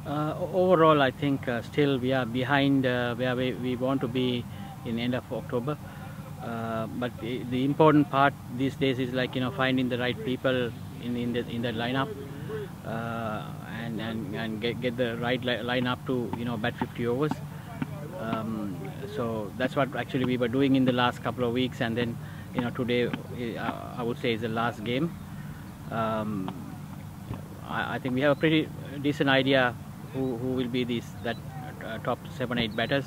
Overall, I think still we are behind where we want to be in end of October. But the important part these days is like finding the right people in the lineup and get the right lineup to bat 50 overs. So that's what actually we were doing in the last couple of weeks, and then today I would say is the last game. I think we have a pretty decent idea who will be that top 7-8 batters,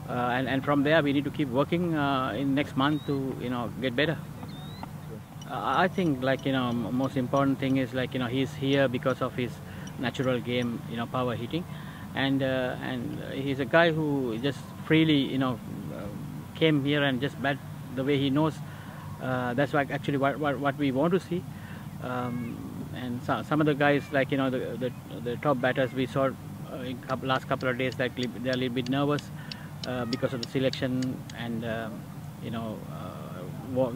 and from there we need to keep working in next month to get better. I think most important thing is he's here because of his natural game, power hitting, and he's a guy who just freely came here and just bat the way he knows. That's actually what we want to see. And some of the guys, the top batters we saw in last couple of days, they're a little bit nervous because of the selection, and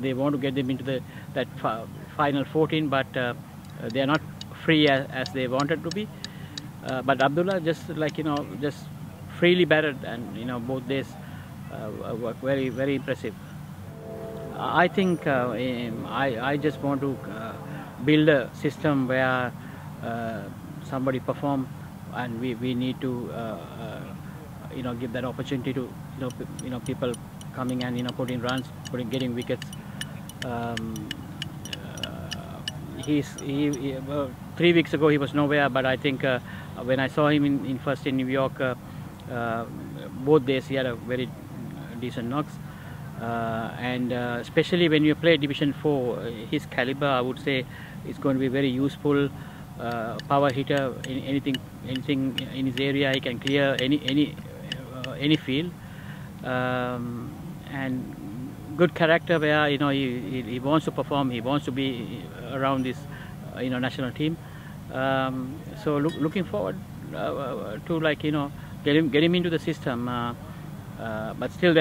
they want to get them into that final 14, but they are not free as they wanted to be. But Abdullah just just freely batted, and both days were very, very impressive. I think I just want to build a system where somebody perform, and we need to give that opportunity to people coming and putting runs, getting wickets. 3 weeks ago he was nowhere, but I think when I saw him first in New York, both days he had a very decent knocks. And especially when you play Division 4, his caliber, I would say, is going to be very useful. Power hitter, anything in his area, he can clear any field, and good character where he wants to perform, he wants to be around this national team. So looking forward to get him into the system. But still,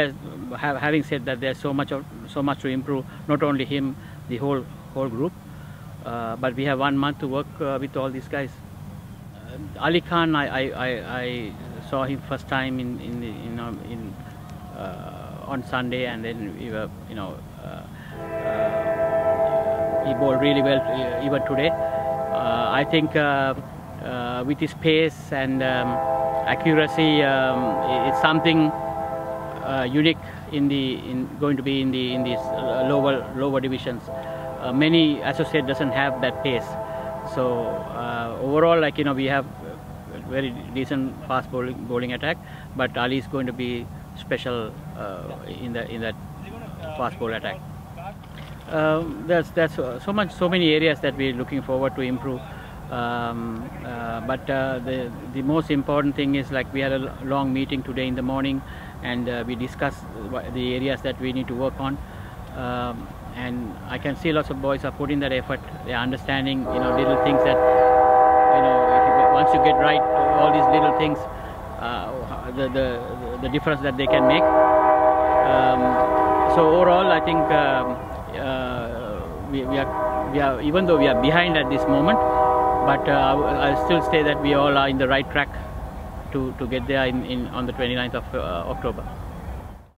having said that, there's so much to improve. Not only him, the whole group. But we have 1 month to work with all these guys. Ali Khan, I saw him first time on Sunday, and then we were he bowled really well even today. I think with his pace and accuracy, it's something unique going to be in these lower divisions. Many associate doesn't have that pace. So overall, we have very decent fast bowling attack, but Ali is going to be special in that fast bowl attack. There's so many areas that we're looking forward to improve. But the most important thing is we had a long meeting today in the morning, and we discussed the areas that we need to work on. And I can see lots of boys are putting that effort. They are understanding little things that once you get right all these little things, the difference that they can make. So overall, I think we are, even though we are behind at this moment, but I'll still say that we all are in the right track to get there on the 29th of October.